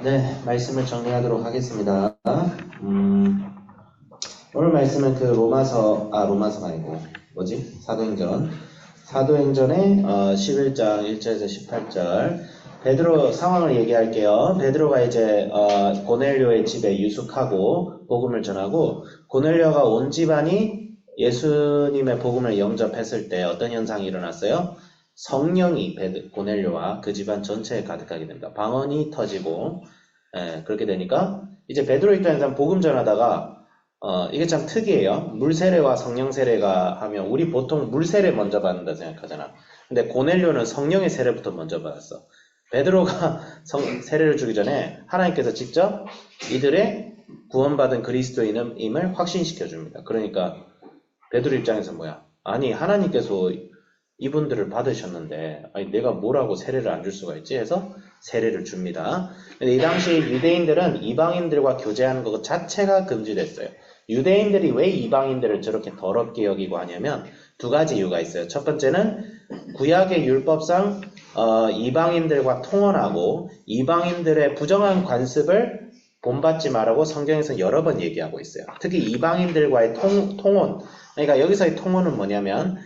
네, 말씀을 정리하도록 하겠습니다. 오늘 말씀은 그 로마서가 아니고, 사도행전의 11장 1절에서 18절. 베드로 상황을 얘기할게요. 베드로가 이제, 고넬료의 집에 유숙하고, 복음을 전하고, 고넬료가 온 집안이 예수님의 복음을 영접했을 때 어떤 현상이 일어났어요? 성령이 고넬료와 그 집안 전체에 가득하게 됩니다. 방언이 터지고, 그렇게 되니까 이제 베드로 입장에서는 복음 전하다가 이게 참 특이해요. 물 세례와 성령 세례가 하면 우리 보통 물 세례 먼저 받는다 생각하잖아. 근데 고넬료는 성령의 세례부터 먼저 받았어. 베드로가 세례를 주기 전에 하나님께서 직접 이들의 구원받은 그리스도인임을 확신시켜 줍니다. 그러니까 베드로 입장에서 뭐야? 아니 하나님께서 이분들을 받으셨는데 아니 내가 뭐라고 세례를 안 줄 수가 있지 해서 세례를 줍니다. 근데 이 당시 유대인들은 이방인들과 교제하는 것 자체가 금지됐어요. 유대인들이 왜 이방인들을 저렇게 더럽게 여기고 하냐면 두 가지 이유가 있어요. 첫 번째는 구약의 율법상 이방인들과 통혼하고 이방인들의 부정한 관습을 본받지 말라고 성경에서 여러 번 얘기하고 있어요. 특히 이방인들과의 통혼. 그러니까 여기서의 통혼은 뭐냐면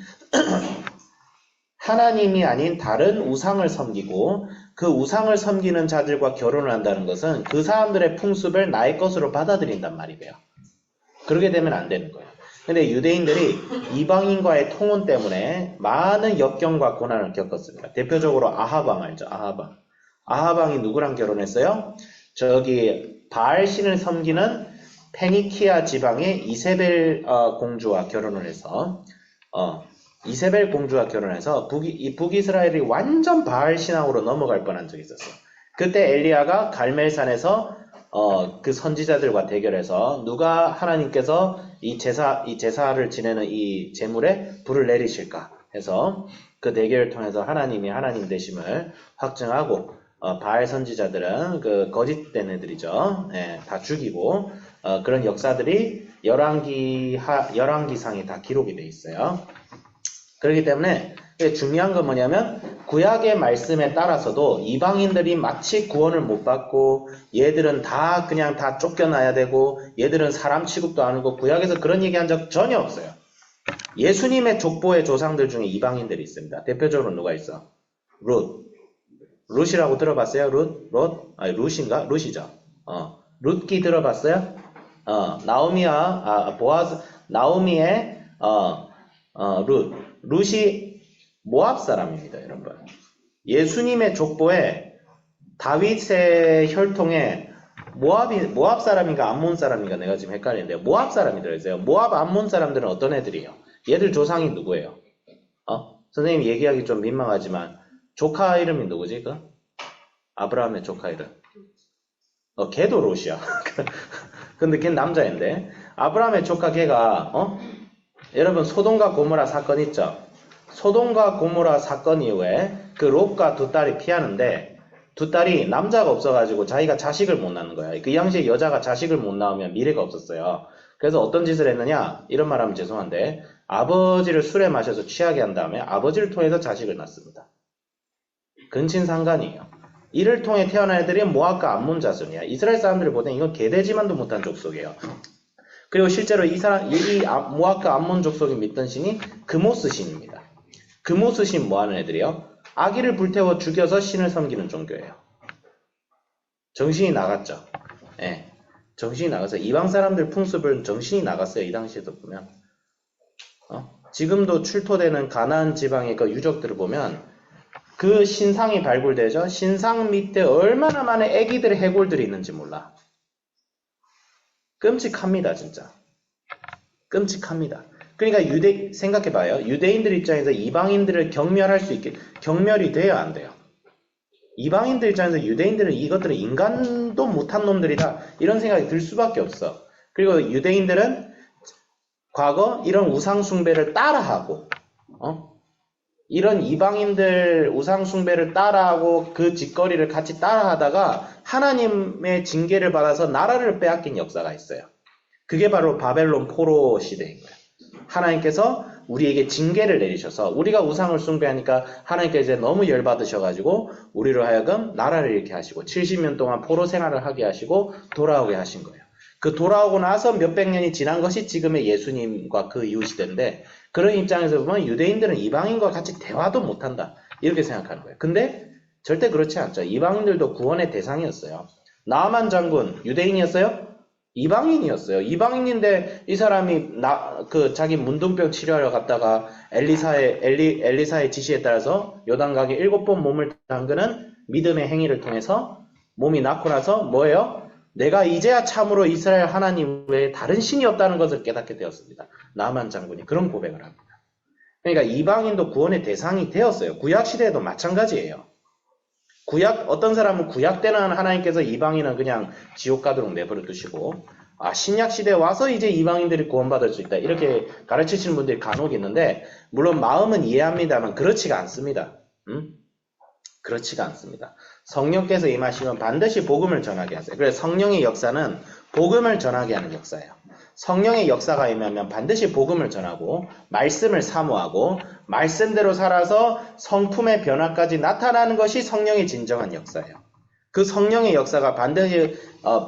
하나님이 아닌 다른 우상을 섬기고 그 우상을 섬기는 자들과 결혼을 한다는 것은 그 사람들의 풍습을 나의 것으로 받아들인단 말이에요. 그렇게 되면 안 되는 거예요. 근데 유대인들이 이방인과의 통혼 때문에 많은 역경과 고난을 겪었습니다. 대표적으로 아하방 알죠? 아하방이 누구랑 결혼했어요? 저기 바알 신을 섬기는 페니키아 지방의 이세벨 공주와 결혼을 해서 이세벨 공주와 결혼해서 북이스라엘이 완전 바알 신앙으로 넘어갈 뻔한 적이 있었어요. 그때 엘리야가 갈멜산에서 그 선지자들과 대결해서 누가 하나님께서 이 제사를 지내는 이 제물에 불을 내리실까 해서 그 대결을 통해서 하나님이 하나님 되심을 확증하고 바알 선지자들은 그 거짓된 애들이죠. 다 죽이고 그런 역사들이 열왕기상에 다 기록이 돼 있어요. 그렇기 때문에 중요한 건 뭐냐면 구약의 말씀에 따라서도 이방인들이 마치 구원을 못 받고 얘들은 다 그냥 다 쫓겨나야 되고 얘들은 사람 취급도 안 하고 구약에서 그런 얘기한 적 전혀 없어요. 예수님의 족보의 조상들 중에 이방인들이 있습니다. 대표적으로 누가 있어? 룻이라고 들어봤어요? 룻인가? 룻이죠. 룻기 들어봤어요? 나오미의 룻이 모압 사람입니다, 여러분. 예수님의 족보에 다윗의 혈통에 모압 사람인가 암몬 사람인가 내가 지금 헷갈리는데요. 모압 사람이 들어있어요. 모압 암몬 사람들은 어떤 애들이에요? 얘들 조상이 누구예요? 선생님 얘기하기 좀 민망하지만 조카 이름이 누구지? 아브라함의 조카 이름. 걔도 롯이야. 근데 걔는 남자인데 아브라함의 조카 걔가 여러분 소돔과 고모라 사건 있죠? 소돔과 고모라 사건 이후에 그 롯과 두 딸이 피하는데 두 딸이 남자가 없어가지고 자기가 자식을 못 낳는 거야. 그 당시에 여자가 자식을 못 낳으면 미래가 없었어요. 그래서 어떤 짓을 했느냐? 이런 말 하면 죄송한데 아버지를 술에 마셔서 취하게 한 다음에 아버지를 통해서 자식을 낳습니다. 근친상간이에요. 이를 통해 태어난 애들이 모압과 암몬 자손이야. 이스라엘 사람들이 보기엔 이건 개돼지만도 못한 족속이에요. 그리고 실제로 이 모압과 암몬 족속이 믿던 신이 그모스 신입니다. 그모스 신 뭐하는 애들이요? 아기를 불태워 죽여서 신을 섬기는 종교예요. 정신이 나갔죠. 정신이 나가서 이방 사람들 풍습은 정신이 나갔어요. 이 당시에도 보면 지금도 출토되는 가나안 지방의 그 유적들을 보면 그 신상이 발굴되죠. 신상 밑에 얼마나 많은 애기들의 해골들이 있는지 몰라. 끔찍합니다, 진짜. 끔찍합니다. 그러니까 생각해봐요. 유대인들 입장에서 이방인들을 경멸할 수 있게, 경멸이 돼야 안 돼요. 이방인들 입장에서 유대인들은 이것들은 인간도 못한 놈들이다. 이런 생각이 들 수밖에 없어. 그리고 유대인들은 과거 이런 우상숭배를 따라하고, 이런 이방인들 우상숭배를 따라하고 그 짓거리를 같이 따라하다가 하나님의 징계를 받아서 나라를 빼앗긴 역사가 있어요. 그게 바로 바벨론 포로 시대인 거예요. 하나님께서 우리에게 징계를 내리셔서 우리가 우상을 숭배하니까 하나님께서 이제 너무 열받으셔가지고 우리로 하여금 나라를 잃게 하시고 70년 동안 포로 생활을 하게 하시고 돌아오게 하신 거예요. 그 돌아오고 나서 몇백 년이 지난 것이 지금의 예수님과 그 이후 시대인데 그런 입장에서 보면 유대인들은 이방인과 같이 대화도 못한다. 이렇게 생각하는 거예요. 근데 절대 그렇지 않죠. 이방인들도 구원의 대상이었어요. 나아만 장군 유대인이었어요? 이방인이었어요. 이방인인데 이 사람이 자기 문둥병 치료하러 갔다가 엘리사의 지시에 따라서 요단강에 7번 몸을 담그는 믿음의 행위를 통해서 몸이 낫고 나서 뭐예요? 내가 이제야 참으로 이스라엘 하나님 외에 다른 신이 없다는 것을 깨닫게 되었습니다. 나만 장군이 그런 고백을 합니다. 그러니까 이방인도 구원의 대상이 되었어요. 구약 시대에도 마찬가지예요. 어떤 사람은 구약 때는 하나님께서 이방인은 그냥 지옥 가도록 내버려 두시고, 신약 시대에 와서 이제 이방인들이 구원받을 수 있다. 이렇게 가르치시는 분들이 간혹 있는데, 물론 마음은 이해합니다만 그렇지가 않습니다. 그렇지가 않습니다. 성령께서 임하시면 반드시 복음을 전하게 하세요. 그래서 성령의 역사는 복음을 전하게 하는 역사예요. 성령의 역사가 임하면 반드시 복음을 전하고 말씀을 사모하고 말씀대로 살아서 성품의 변화까지 나타나는 것이 성령의 진정한 역사예요. 그 성령의 역사가 반드시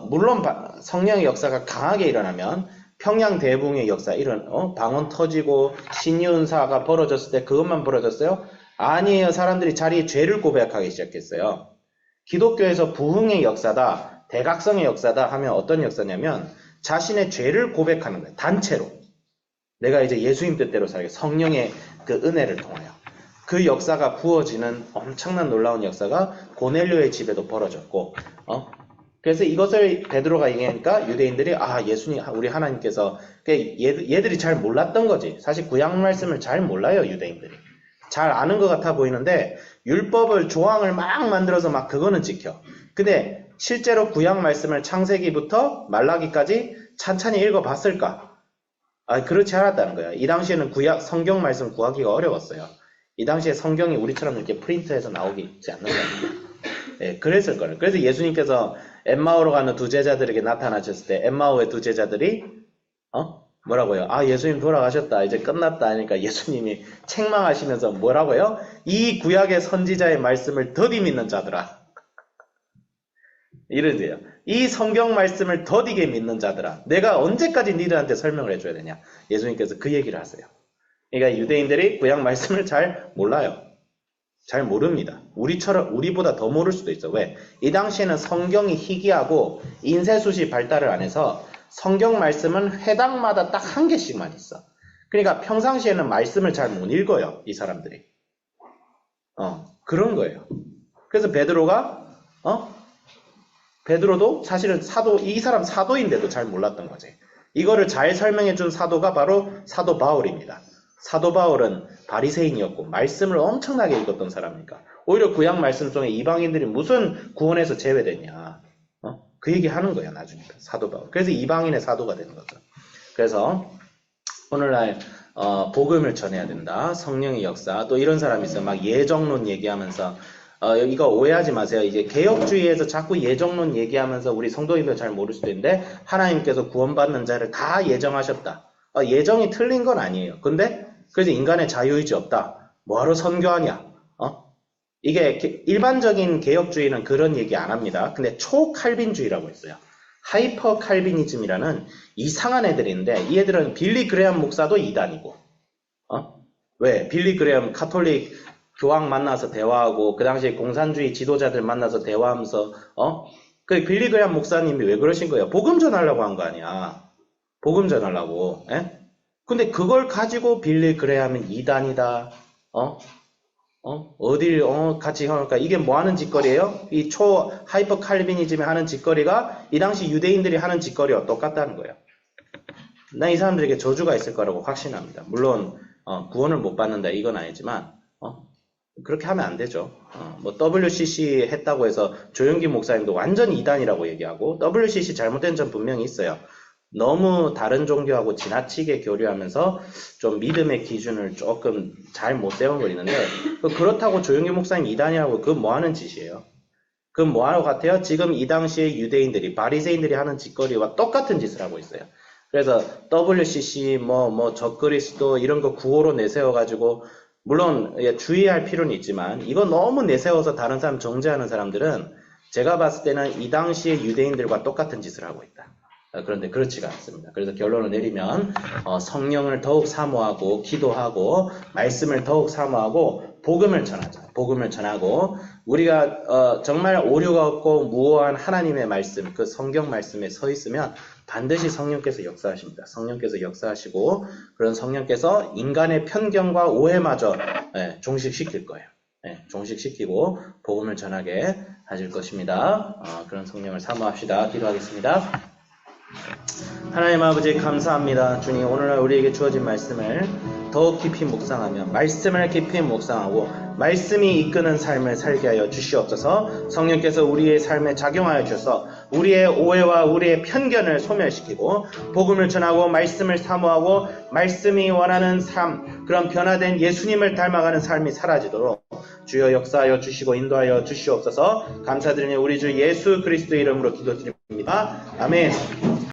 물론 성령의 역사가 강하게 일어나면 평양 대붕의 역사 이런 방언 터지고 신유은사가 벌어졌을 때 그것만 벌어졌어요? 아니에요. 사람들이 자리에 죄를 고백하기 시작했어요. 기독교에서 부흥의 역사다, 대각성의 역사다 하면 어떤 역사냐면 자신의 죄를 고백하는 거예요. 단체로. 내가 이제 예수님 뜻대로 살게 성령의 그 은혜를 통하여. 그 역사가 부어지는 엄청난 놀라운 역사가 고넬료의 집에도 벌어졌고, 그래서 이것을 베드로가 얘기하니까 유대인들이 예수님, 우리 하나님께서 얘들이 잘 몰랐던 거지. 사실 구약 말씀을 잘 몰라요, 유대인들이. 잘 아는 것 같아 보이는데 율법을 조항을 막 만들어서 막 그거는 지켜. 근데 실제로 구약 말씀을 창세기부터 말라기까지 찬찬히 읽어봤을까? 그렇지 않았다는 거야. 이 당시에는 성경 말씀 구하기가 어려웠어요. 이 당시에 성경이 우리처럼 이렇게 프린트해서 나오지 않는 거예요. 그랬을 거예요. 그래서 예수님께서 엠마오로 가는 두 제자들에게 나타나셨을 때 엠마오의 두 제자들이 뭐라고요? 예수님 돌아가셨다. 이제 끝났다. 하니까 예수님이 책망하시면서 뭐라고요? 이 구약의 선지자의 말씀을 더디 믿는 자들아. 이러세요. 이 성경 말씀을 더디게 믿는 자들아. 내가 언제까지 니들한테 설명을 해줘야 되냐? 예수님께서 그 얘기를 하세요. 그러니까 유대인들이 구약 말씀을 잘 몰라요. 잘 모릅니다. 우리보다 더 모를 수도 있어. 왜? 이 당시에는 성경이 희귀하고 인쇄술이 발달을 안 해서 성경 말씀은 회당마다 딱 한 개씩만 있어. 그러니까 평상시에는 말씀을 잘 못 읽어요. 이 사람들이. 그런 거예요. 그래서 베드로도 사실은 이 사람 사도인데도 잘 몰랐던 거지. 이거를 잘 설명해 준 사도가 바로 사도 바울입니다. 사도 바울은 바리새인이었고 말씀을 엄청나게 읽었던 사람이니까. 오히려 구약 말씀 중에 이방인들이 무슨 구원에서 제외됐냐. 그 얘기 하는 거야, 나중에. 사도 바울. 그래서 이방인의 사도가 되는 거죠. 그래서 오늘날 복음을 전해야 된다. 성령의 역사. 또 이런 사람이 있어요. 막 예정론 얘기하면서 이거 오해하지 마세요. 이제 개혁주의에서 자꾸 예정론 얘기하면서 우리 성도님들 잘 모를 수도 있는데 하나님께서 구원받는 자를 다 예정하셨다. 예정이 틀린 건 아니에요. 근데 그래서 인간의 자유의지 없다. 뭐하러 선교하냐? 이게 일반적인 개혁주의는 그런 얘기 안 합니다. 근데 초칼빈주의라고 있어요. 하이퍼 칼비니즘이라는 이상한 애들인데 이 애들은 빌리 그레엄 목사도 이단이고 왜? 빌리 그레엄 카톨릭 교황 만나서 대화하고 그 당시에 공산주의 지도자들 만나서 대화하면서 그 빌리 그레엄 목사님이 왜 그러신 거예요? 복음 전하려고 한 거 아니야. 복음 전하려고. 근데 그걸 가지고 빌리 그레엄은 이단이다. 어딜 같이 하니까 이게 뭐 하는 짓거리예요? 이 초 하이퍼 칼비니즘이 하는 짓거리가 이 당시 유대인들이 하는 짓거리와 똑같다는 거예요. 난 이 사람들에게 저주가 있을 거라고 확신합니다. 물론 구원을 못 받는다 이건 아니지만 그렇게 하면 안 되죠. 뭐 WCC 했다고 해서 조영기 목사님도 완전히 이단이라고 얘기하고 WCC 잘못된 점 분명히 있어요. 너무 다른 종교하고 지나치게 교류하면서 좀 믿음의 기준을 조금 잘 못 세운 거 있는데 그렇다고 조영기 목사님 이단이라고 그건 뭐 하는 짓이에요? 그건 뭐 하는 것 같아요? 지금 이 당시에 유대인들이 바리새인들이 하는 짓거리와 똑같은 짓을 하고 있어요. 그래서 WCC, 적그리스도 이런 거 구호로 내세워가지고, 물론 주의할 필요는 있지만, 이거 너무 내세워서 다른 사람 정죄하는 사람들은 제가 봤을 때는 이 당시의 유대인들과 똑같은 짓을 하고 있다. 그런데 그렇지가 않습니다. 그래서 결론을 내리면 성령을 더욱 사모하고 기도하고 말씀을 더욱 사모하고 복음을 전하자. 복음을 전하고 우리가 정말 오류가 없고 무오한 하나님의 말씀, 그 성경 말씀에 서 있으면 반드시 성령께서 역사하십니다. 성령께서 역사하시고 그런 성령께서 인간의 편견과 오해마저 종식시킬 거예요. 종식시키고 복음을 전하게 하실 것입니다. 그런 성령을 사모합시다. 기도하겠습니다. 하나님 아버지 감사합니다. 주님, 오늘날 우리에게 주어진 말씀을 더욱 깊이 묵상하며 말씀을 깊이 묵상하고 말씀이 이끄는 삶을 살게 하여 주시옵소서. 성령께서 우리의 삶에 작용하여 주셔서 우리의 오해와 우리의 편견을 소멸시키고 복음을 전하고 말씀을 사모하고 말씀이 원하는 삶, 그런 변화된 예수님을 닮아가는 삶이 사라지도록 주여 역사하여 주시고 인도하여 주시옵소서. 감사드리며 우리 주 예수 그리스도의 이름으로 기도드립니다. 아멘.